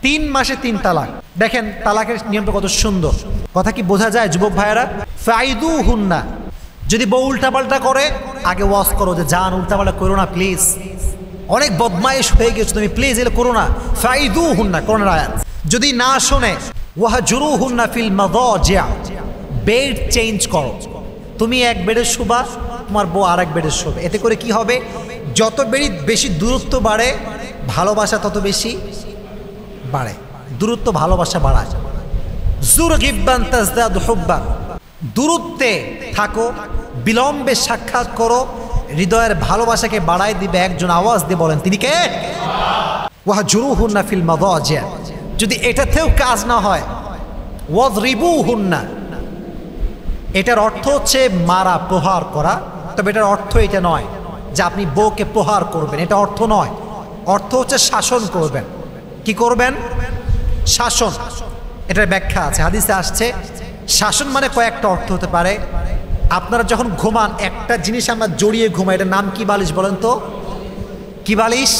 3 মাসে 3 তালাক। দেখেন তালাকের নিয়মটা কত সুন্দর, কথা কি বোঝা যায় যুবক ভাইয়েরা? ফাইদুহুন্না, যদি বউ উল্টাপাল্টা করে আগে ওয়াজ করো যে জান উল্টাপাল্টা করো না প্লিজ, অনেক বদমাইশ হয়ে গেছো তুমি, প্লিজ এগুলো করো না। ফাইদুহুন্না কোরআনের আয়াত। যদি না শোনে ওয়াহজুরুহুন্না ফিল মাদাজিআ, বেড চেঞ্জ করো, তুমি এক বেডে শুবা, তোমার বউ আরেক বেডে শোবে। এতে করে কি হবে, যত বেশি দূরত্ব বাড়ে ভালোবাসা তত বেশি বাড়ে, দূরত্ব ভালোবাসা বাড়ায়। যুরগিবান তাজদাদু হুব্বান, দূরত্বে থাকো, বিলম্বে সাক্ষাৎ করো, হৃদয়ের ভালোবাসাকে বাড়ায় দিবে। একজন আওয়াজ দিয়ে বলেন তিনি কে? ওয়াহজুরুহুন্না ফিল মাদাজিআ। যদি এটাতেও কাজ না হয় ওয়াযরিবুহুন্না, এটার অর্থ হচ্ছে মারা, প্রহার করা, তবে এটার অর্থ এটা নয় যে আপনি বউকে প্রহার করবেন, এটা অর্থ নয়। অর্থ হচ্ছে শাসন করবেন। কি করবেন? শাসন। এটার ব্যাখ্যা আছে, হাদিসে আসছে। শাসন মানে কয়েকটা অর্থ হতে পারে। আপনারা যখন ঘুমান একটা জিনিস আমরা জড়িয়ে ঘুমাই, এটার নাম কি বালিশ বলেন তো? কি বালিশ?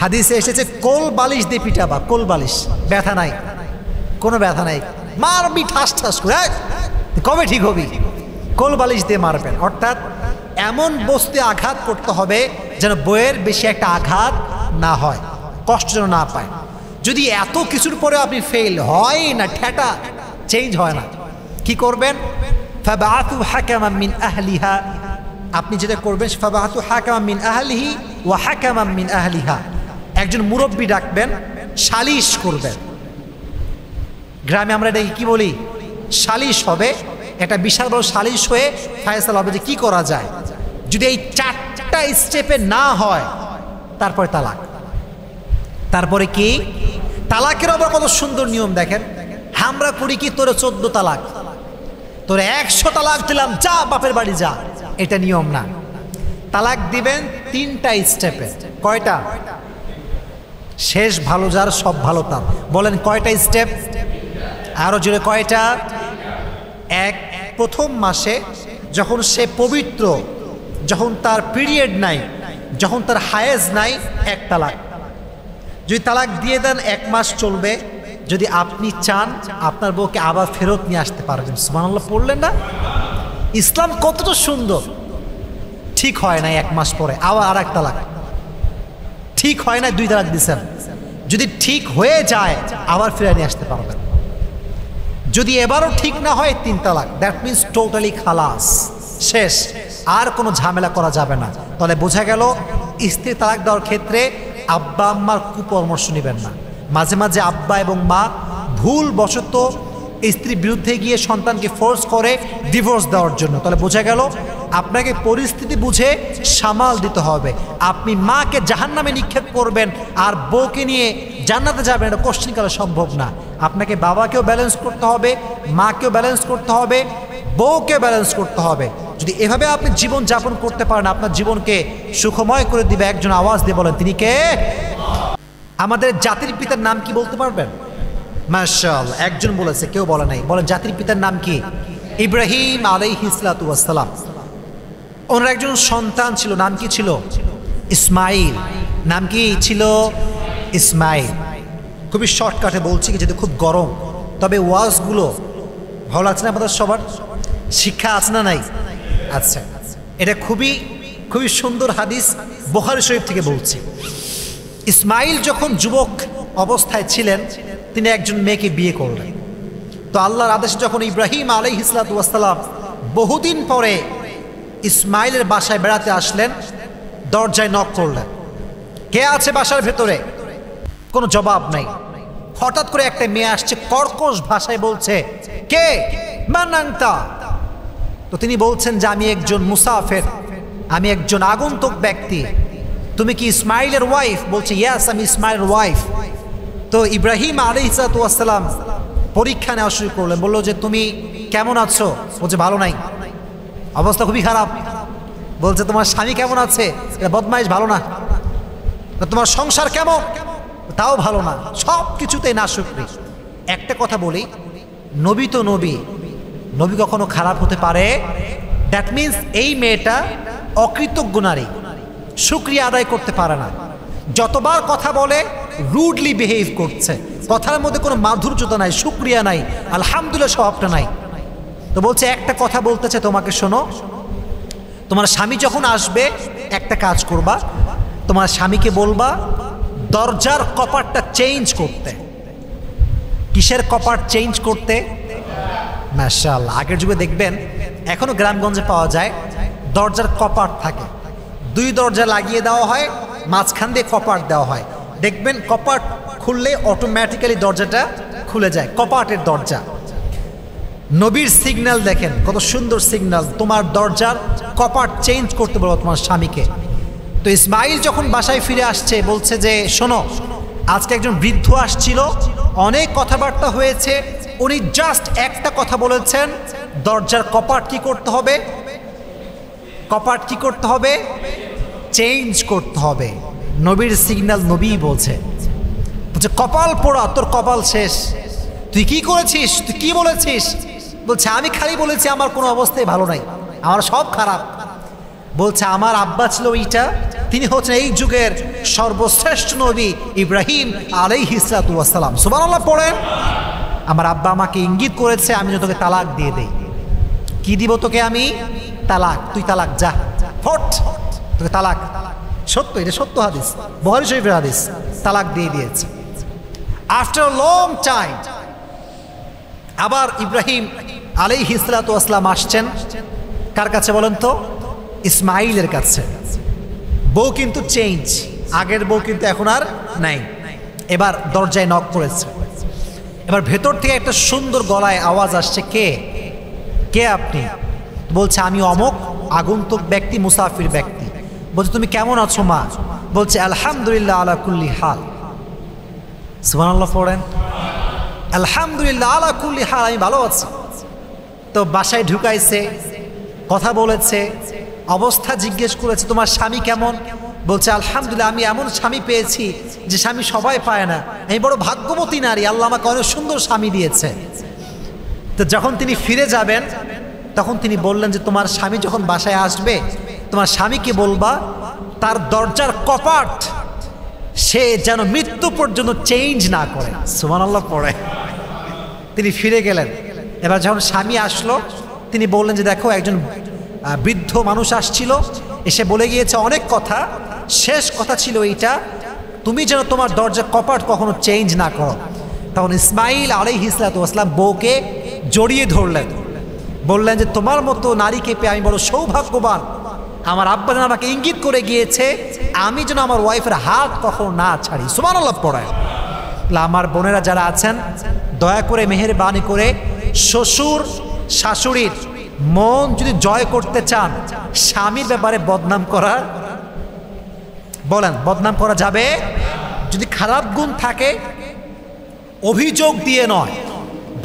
হাদিসে এসেছে কোল বালিশ দিয়ে পিটাবা, কোল বালিশ, ব্যথা নাই, কোনো ব্যথা নাই, মারবি ঠাস ঠাস করে, কবে ঠিক হবি? কোল বালিশ দিয়ে মারবেন। অর্থাৎ এমন বস্তুতে আঘাত করতে হবে যেন বইয়ের বেশি একটা আঘাত না হয়, কষ্ট যেন না পায়। যদি এত কিছুর পরে আপনি ফেল হয় না, ঠেটা চেঞ্জ হয় না, কি করবেন? ফাবাআতু হাকামান মিন আহলিহা, আপনি যেটা করবেন ফাবাআতু হাকামান মিন আহলিহি ওয়া হাকামান মিন আহলিহা, একজন মুরব্বি ডাকবেন, সালিশ করবেন। গ্রামে আমরা এটাকে কি বলি? সালিশ হবে। এটা বিশাল বড় সালিশ হয়ে ফায়সালা হবে যে কি করা যায়। যদি এই 4টা স্টেপে না হয় তারপরে তালাক। তারপরে কি? তালাকের আবার কত সুন্দর নিয়ম দেখেন। আমরা করি কি, তোরে 14 তালাক, তোরে 100 তালাক দিলাম, যা বাপের বাড়ি যা, এটা নিয়ম না। তালাক দিবেন 3টা স্টেপে। কয়টা? শেষ ভালো যার সব ভালো তার। বলেন কয়টা স্টেপ? আরো জোরে কয়টা? এক, প্রথম মাসে যখন সে পবিত্র, যখন তার পিরিয়ড নাই, যখন তার হায়েজ নাই, 1 তালাক। যদি তালাক দিয়ে দেন 1 মাস চলবে। যদি আপনি চান আপনার বউকে আবার ফেরত নিয়ে আসতে পারবেন। সুবহানাল্লাহ পড়লেন না? ইসলাম কতটা সুন্দর। ঠিক হয় না 1 মাস পরে আবার আরেক তালাক, ঠিক হয় না 2 তালাক দিচ্ছেন, যদি ঠিক হয়ে যায় আবার ফিরে নিয়ে আসতে পারবেন। যদি এবারও ঠিক না হয় 3 তালাক, দ্যাট মিনস টোটালি খালাস, শেষ, আর কোনো ঝামেলা করা যাবে না। তাহলে বোঝা গেল স্ত্রী তালাক দেওয়ার ক্ষেত্রে আব্বা আম্মার কুপরামর্শ নেবেন না। মাঝে মাঝে আব্বা এবং মা ভুল বশত স্ত্রীর বিরুদ্ধে গিয়ে সন্তানকে ফোর্স করে ডিভোর্স দেওয়ার জন্য। তাহলে বোঝা গেল আপনাকে পরিস্থিতি বুঝে সামাল দিতে হবে। আপনি মাকে জাহান্নামে নিক্ষেপ করবেন আর বউকে নিয়ে জান্নাতে যাবেন, এটা কোশ্চেন করা সম্ভব না। আপনাকে বাবাকেও ব্যালেন্স করতে হবে, মাকেও ব্যালেন্স করতে হবে, বউকে ব্যালেন্স করতে হবে। যদি এভাবে আপনি জীবন যাপন করতে পারেন, আপনার জীবনকে সুখময় করে দিবে। একজন আওয়াজ দিয়ে বলেন তিনি কে? আমাদের জাতির পিতার নাম কি বলতে পারবেন? মাশাআল্লাহ, একজন বলেছে, কেউ বলে নাই। বলেন জাতির পিতার নাম কি? ইব্রাহিম আলাইহিস সালাতু ওয়াস সালাম। ওনার একজন সন্তান ছিল, নাম কি ছিল? ইসমাইল। নাম কি ছিল? ইসমাইল। খুবই শর্টকাটে বলছি যেহেতু খুব গরম, তবে ওয়াজগুলো ভালো লাগছে না আপনাদের সবার? শিক্ষা আছে না নাই? আচ্ছা, এটা খুবই খুবই সুন্দর হাদিস, বুখারী শরীফ থেকে বলছি। ইসমাইল যখন যুবক অবস্থায় ছিলেন তিনি একজন মেয়েকে বিয়ে করলেন। তো আল্লাহর আদেশে যখন ইব্রাহিম আলাইহিস সালাতু ওয়াস সালাম বহুদিন পরে ইসমাইলের বাসায় বেড়াতে আসলেন, দরজায় নক করলেন, কে আছে বাসার ভেতরে? কোনো জবাব নাই। হঠাৎ করে একটা মেয়ে আসছে, কর্কশ ভাষায় বলছে, কে? মান আনতা? তো তিনি বলছেন যে আমি একজন মুসাফির, আমি একজন আগন্তুক ব্যক্তি। তুমি কি ইসমাইলের ওয়াইফ? বলছে ইয়াস, আমি ইসমাইলের ওয়াইফ। তো ইব্রাহিম আলাইহিস সালাতু ওয়াস সালাম পরীক্ষা নেওয়া শুরু করলেন, বললো যে তুমি কেমন আছো? বলছে ভালো নাই, অবস্থা খুবই খারাপ। বলছে তোমার স্বামী কেমন আছে? এটা বদমাইশ, ভালো না। তোমার সংসার কেমন? তাও ভালো না, সব কিছুতেই নাশুকরি। একটা কথা বলি, নবী তো নবী, নবী কখনো খারাপ হতে পারে? দ্যাট মিনস এই মেয়েটা অকৃতজ্ঞ নারী, শুকরিয়া আদায় করতে পারে না। যতবার কথা বলে রুডলি বিহেভ করছে, কথার মধ্যে কোনো মাধুর্যতা নাই, শুকরিয়া নাই, আলহামদুলিল্লাহ স্বভাবটা নাই। তো বলছে একটা কথা বলতেছে তোমাকে, শোনো, তোমার স্বামী যখন আসবে একটা কাজ করবা, তোমার স্বামীকে বলবা দরজার কপাটটা চেঞ্জ করতে। কিসের কপাট চেঞ্জ করতে? মাশাআল্লাহ, আগের যুগে দেখবেন এখনো গ্রামগঞ্জে পাওয়া যায়, দরজার কপাট থাকে, দুই দরজা লাগিয়ে দেওয়া হয়, মাঝখান দিয়ে কপাট দেওয়া হয়। দেখবেন কপাট খুললে অটোমেটিক্যালি দরজাটা খুলে যায়, কপাটের দরজা। নবীর সিগন্যাল দেখেন কত সুন্দর সিগন্যাল, তোমার দরজার কপাট চেঞ্জ করতে বলো তোমার স্বামীকে। তো ইসমাইল যখন বাসায় ফিরে আসছে বলছে যে শোনো, আজকে একজন বৃদ্ধ আসছিল, অনেক কথাবার্তা হয়েছে, উনি জাস্ট একটা কথা বলেছেন, দরজার কপাট কি করতে হবে? কপাট কি করতে হবে? চেঞ্জ করতে হবে। নবীর সিগন্যাল নবী বলছে কপাল পোড়া, তোর কপাল শেষ, তুই কি করেছিস, তুই কি বলেছিস? বলছে আমি খালি বলেছি আমার কোনো অবস্থায় ভালো নাই, আমার সব খারাপ। বলছে আমার আব্বা ছিল এইটা, তিনি হচ্ছেন এই যুগের সর্বশ্রেষ্ঠ নবী ইব্রাহিম আলাইহিস সালাতু ওয়াস সালাম। সুবহানাল্লাহ পড়েন। আমার আব্বা আমাকে ইঙ্গিত করেছে আমি যেন তোকে তালাক দিয়ে দেই। কি দিব তোকে আমি? তালাক। তুই তালাক, যা ফট, তোকে তালাক। সত্য, এটা সত্য হাদিস, বুখারী শরীফের হাদিস। তালাক দিয়ে দিয়েছে। আফটার লং টাইম আবার ইব্রাহিম আলাইহিস সালাতু ওয়াস সালাম আসছেন কার কাছে বলেন তো? ইসমাইলের কাছে। বউ কিন্তু চেঞ্জ, আগের বউ কিন্তু এখন আর নাই। এবার দরজায় নক করেছে, এবার ভেতর থেকে একটা সুন্দর গলায় আওয়াজ আসছে, কে? কে আপনি? বলছে আমি অমক আগন্তুক ব্যক্তি, মুসাফির ব্যক্তি। বলছে তুমি কেমন আছো মা? বলছে আলহামদুলিল্লাহ আলা কুল্লি হাল। সুবহানাল্লাহ পড়েন। আলহামদুলিল্লাহ আলা কুল্লি হাল, আমি ভালো আছি। তো বাসায় ঢুকাইছে, কথা বলেছে, অবস্থা জিজ্ঞেস করেছে তোমার স্বামী কেমন? বলছে আলহামদুলিল্লাহ, আমি এমন স্বামী পেয়েছি যে স্বামী সবাই পায় না, আমি বড় ভাগ্যবতী নারী, আল্লাহ আমাকে অনেক সুন্দর স্বামী দিয়েছে। তো যখন তিনি ফিরে যাবেন তখন তিনি বললেন যে তোমার স্বামী যখন বাসায় আসবে তোমার স্বামীকে বলবা তার দরজার কপাট সে যেন মৃত্যু পর্যন্ত চেঞ্জ না করে। সুবহানাল্লাহ পড়ে। তিনি ফিরে গেলেন। এবার যখন স্বামী আসলো তিনি বললেন যে দেখো একজন বৃদ্ধ মানুষ আসছিল, এসে বলে গিয়েছে অনেক কথা, শেষ কথা ছিল এইটা, তুমি যেন তোমার দরজার কপাট কখনো চেঞ্জ না করো। তখন ইসমাইল আলাইহিস সালাতু ওয়াস সালাম বউকে জড়িয়ে ধরলেন, বললেন যে তোমার মতো নারীকে পেয়ে আমি বড় সৌভাগ্যবান, আমার আব্বা যেন আমাকে ইঙ্গিত করে গিয়েছে আমি যেন আমার ওয়াইফের হাত কখনো না ছাড়ি। সুবহানাল্লাহ পড়ায়। আমার বোনেরা যারা আছেন দয়া করে মেহেরবানি করে শ্বশুর শাশুড়ির মন যদি জয় করতে চান, স্বামীর ব্যাপারে বদনাম করা, বলেন বদনাম করা যাবে? যদি খারাপ গুণ থাকে অভিযোগ দিয়ে নয়,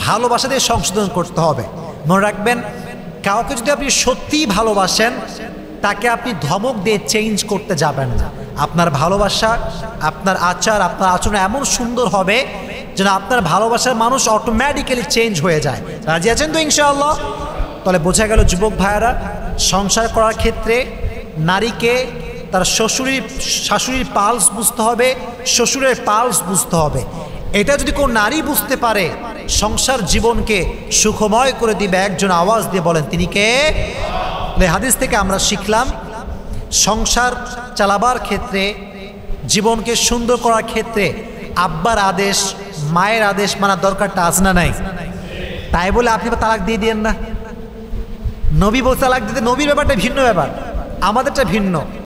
ভালোবাসা দিয়ে সংশোধন করতে হবে। মনে রাখবেন, কাউকে যদি আপনি সত্যিই ভালোবাসেন তাকে আপনি ধমক দিয়ে চেঞ্জ করতে যাবেন না। আপনার ভালোবাসা, আপনার আচার, আপনার আচরণ এমন সুন্দর হবে যেন আপনার ভালোবাসার মানুষ অটোমেটিক্যালি চেঞ্জ হয়ে যায়। রাজি আছেন তো ইনশাআল্লাহ? তাহলে বোঝা গেল যুবক ভাইয়েরা, সংসার করার ক্ষেত্রে নারীকে তার শাশুড়ির পালস বুঝতে হবে, শ্বশুরের পালস বুঝতে হবে। এটা যদি কোন নারী বুঝতে পারে সংসার জীবনকে সুখময় করে দিবে। একজন আওয়াজ দিয়ে বলেন তিনি কে? হাদিস থেকে আমরা শিখলাম সংসার চালাবার ক্ষেত্রে, জীবনকে সুন্দর করার ক্ষেত্রে আব্বার আদেশ, মায়ের আদেশ মানার দরকারটা আছে না নাই? তাই বলে আপনি তালাক দিয়ে দিয়েন না। নবী বলতে তালাক দিতে, নবীর ব্যাপারটা ভিন্ন ব্যাপার, আমাদেরটা ভিন্ন।